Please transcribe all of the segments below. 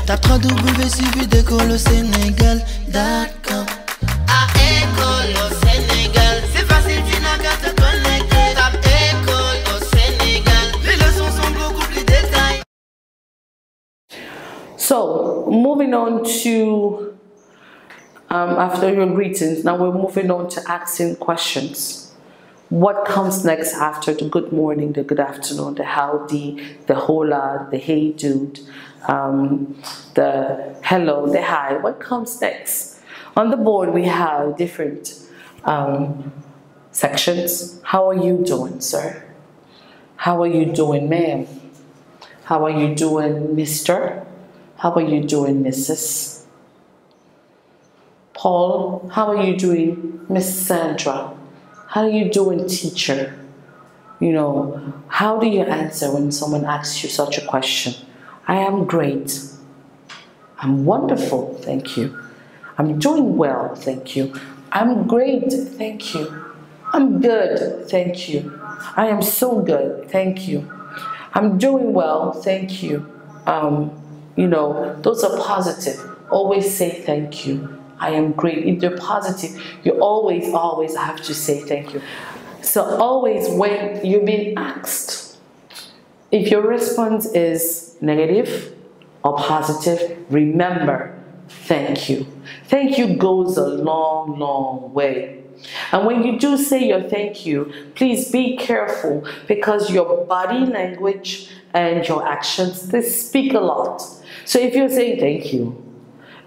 Tape 3W suivi d'école au Sénégal. D'accord. À école au Sénégal, c'est facile, tu n'as qu'à te connecter. Tape école au Sénégal, les leçons sont beaucoup plus détaillées. So, moving on to, after your greetings, now we're moving on to asking questions. What comes next after the good morning, the good afternoon, the howdy, the hola, the hey dude, the hello, the hi? What comes next? On the board we have different sections. How are you doing, sir? How are you doing, ma'am? How are you doing, mister? How are you doing, Mrs.? Paul, how are you doing, Miss Sandra? How are you doing, teacher? You know, how do you answer when someone asks you such a question? I am great. I'm wonderful, thank you. I'm doing well, thank you. I'm great, thank you. I'm good, thank you. I am so good, thank you. I'm doing well, thank you. You know, those are positive. Always say thank you. I am great. If they're positive, you always have to say thank you. So always when you're being asked, if your response is negative or positive, remember, thank you. Thank you goes a long, long way. And when you do say your thank you, please be careful because your body language and your actions, they speak a lot. So if you're saying thank you,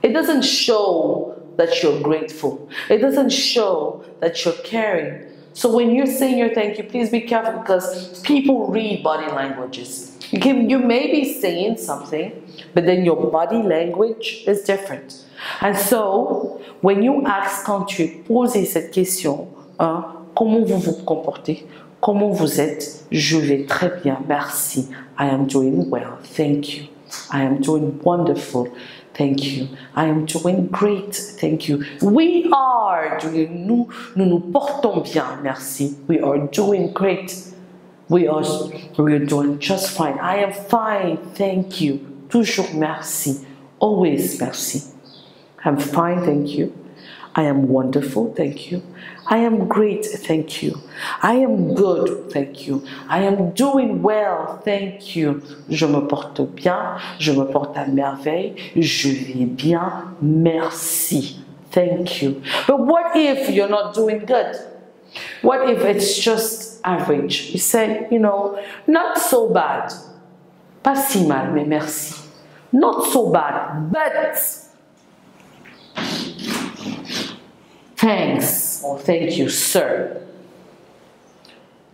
it doesn't show that you're grateful. It doesn't show that you're caring. So when you're saying your thank you, please be careful because people read body languages. You may be saying something, but then your body language is different. And so, when you ask, quand tu es posé cette question, comment vous vous comportez? Comment vous êtes? Je vais très bien, merci. I am doing well, thank you. I am doing wonderful, thank you. I am doing great, thank you. We are doing, nous portons bien, merci. We are doing great. We are doing just fine. I am fine, thank you. Toujours merci. Always merci. I'm fine, thank you. I am wonderful, thank you. I am great, thank you. I am good, thank you. I am doing well, thank you. Je me porte bien, je me porte à merveille, je vais bien, merci, thank you. But what if you're not doing good? What if it's just average? You say, you know, not so bad. Pas si mal, mais merci. Not so bad, but thanks or thank you, sir.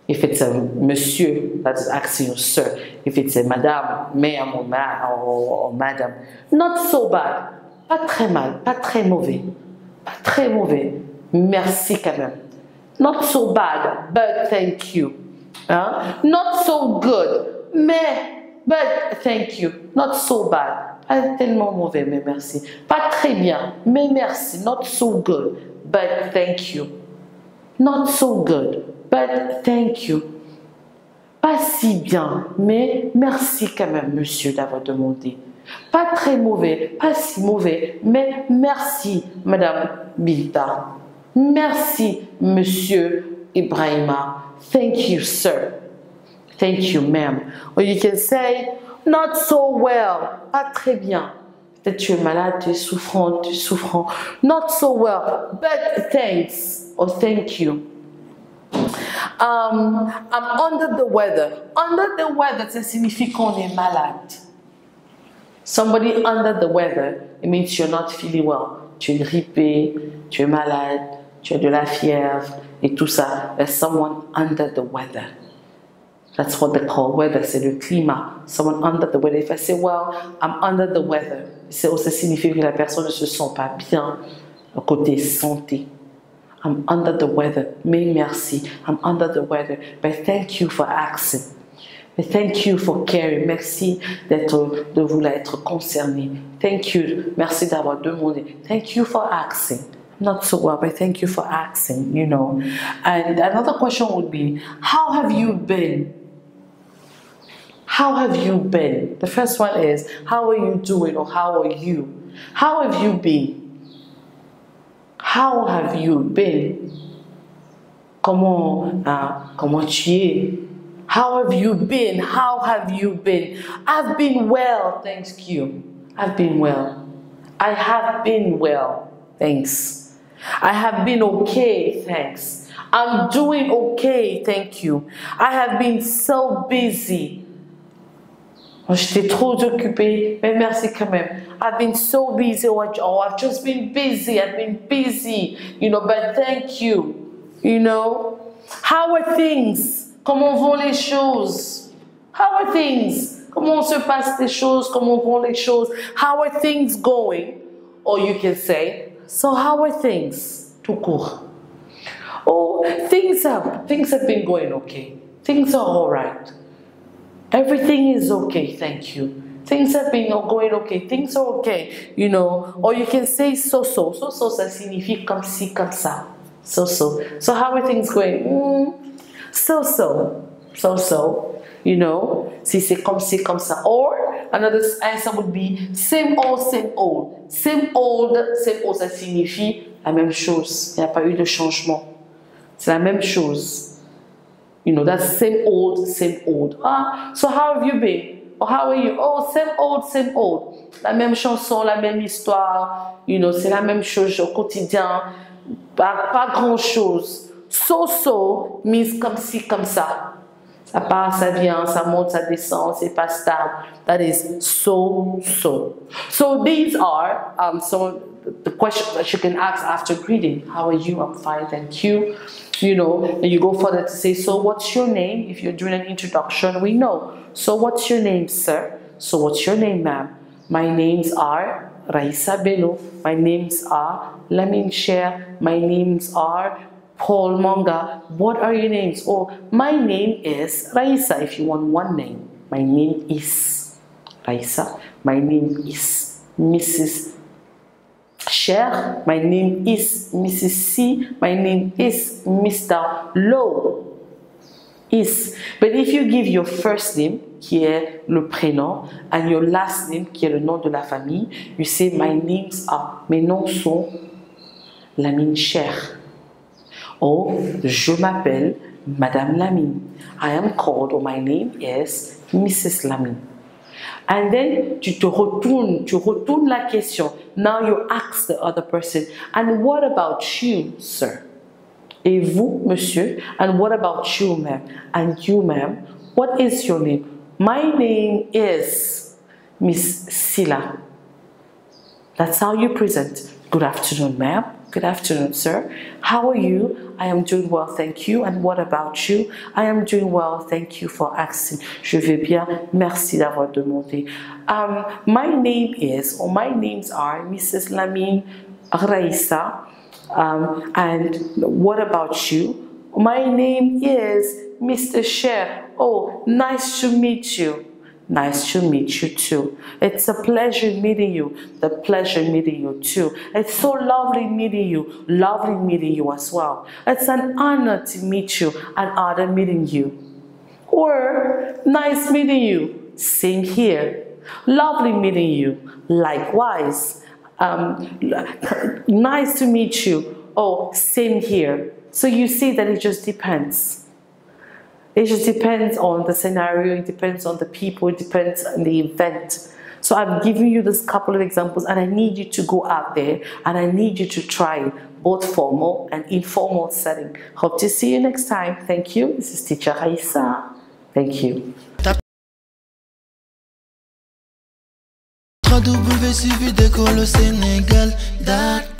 If it's a monsieur that's asking you, sir. If it's a madame, ma'am or madam. Not so bad. Pas très mal, pas très mauvais. Pas très mauvais. Merci quand même. Not so bad, but thank you. Not so good, but thank you. Not so bad. Pas tellement mauvais, mais merci. Pas très bien, mais merci. Not so good, but thank you. Not so good, but thank you. Pas si bien, mais merci quand même, monsieur, d'avoir demandé. Pas très mauvais, pas si mauvais, mais merci, madame Bilta. Merci, monsieur Ibrahima. Thank you, sir. Thank you, ma'am. Or you can say, not so well. Pas très bien. Peut-être tu es malade, tu es souffrant, tu es souffrant. Not so well, but thanks. Or thank you. I'm under the weather. Under the weather, ça signifie qu'on est malade. Somebody under the weather, it means you're not feeling well. Tu es grippé, tu es malade, tu as de la fièvre et tout ça. There's someone under the weather. That's what they call weather, c'est le climat. Someone under the weather. If I say, well, I'm under the weather, ça signifie que la personne ne se sent pas bien côté santé. I'm under the weather. Mais merci. I'm under the weather. But thank you for asking. But thank you for caring. Merci de vouloir être concerné. Thank you. Merci d'avoir demandé. Thank you for asking. Not so well, but thank you for asking, you know. And another question would be, how have you been? how have you been? The first one is, how are you doing, or how are you? How have you been? How have you been? Comment tu es? How have you been? How have you been? I've been well, thank you. I've been well. I have been well, thanks. I have been okay, thanks. I'm doing okay, thank you. I have been so busy. J'étais trop occupée, mais merci quand même. I've been so busy, or I've just been busy, I've been busy, you know, but thank you, you know. How are things? Comment vont les choses? How are things? Comment se passent les choses? Comment vont les choses? How are things going? Or you can say, so how are things? Tout court. Oh, things have been going okay. Things are all right. Everything is okay, thank you. Things have been going okay. Things are okay, you know. Or you can say so-so. So-so, ça signifie comme ci, comme ça. So-so. So how are things going? So-so. So-so, you know. Si c'est comme ci, comme ça. Or another answer would be same old, same old. Same old, ça signifie la même chose. Il n'y a pas eu de changement. C'est la même chose. You know, that's same old, same old. Ah, so how have you been? Or how are you? Oh, same old, same old. La même chanson, la même histoire. You know, c'est la même chose au quotidien. Pas grand-chose. So-so means comme ci, comme ça. Ça part, ça vient, ça monte, ça descend, c'est pas stable. That is so-so. So these are the questions that you can ask after greeting. How are you? I'm fine, thank you. You know, and you go further to say, so what's your name? If you're doing an introduction, we know. So what's your name, sir? So what's your name, ma'am? My names are Raissa Bello. My names are Lamine Cher. My names are Paul Monga. What are your names? Oh, my name is Raissa, if you want one name. My name is Raissa. My name is Mrs. Cher. My name is Mrs. C. My name is Mr. Lowe. Is. But if you give your first name, qui est le prénom, and your last name, qui est le nom de la famille, you say, my names are, mes noms sont Lamine Cher. Or, je m'appelle Madame Lamine. I am called, or my name is Mrs. Lamine. And then tu retournes la question. Now you ask the other person, and what about you, sir? Et vous, monsieur? And what about you, ma'am? And you, ma'am? What is your name? My name is Miss Silla. That's how you present. Good afternoon, ma'am. Good afternoon, sir. How are you? I am doing well, thank you. And what about you? I am doing well, thank you for asking. Je vais bien, merci d'avoir demandé. My name is, or my names are Mrs. Lamine Raissa. And what about you? My name is Mr. Cher. Oh, nice to meet you. Nice to meet you too. It's a pleasure meeting you. The pleasure meeting you too. It's so lovely meeting you. Lovely meeting you as well. It's an honor to meet you. An honor meeting you. Or nice meeting you. Same here. Lovely meeting you. Likewise. Nice to meet you. Oh, same here. So you see that it just depends. It just depends on the scenario, it depends on the people, it depends on the event. So I've given you this couple of examples, and I need you to go out there and I need you to try both formal and informal setting. Hope to see you next time. Thank you. This is Teacher Raissa. Thank you. www.Senegal.com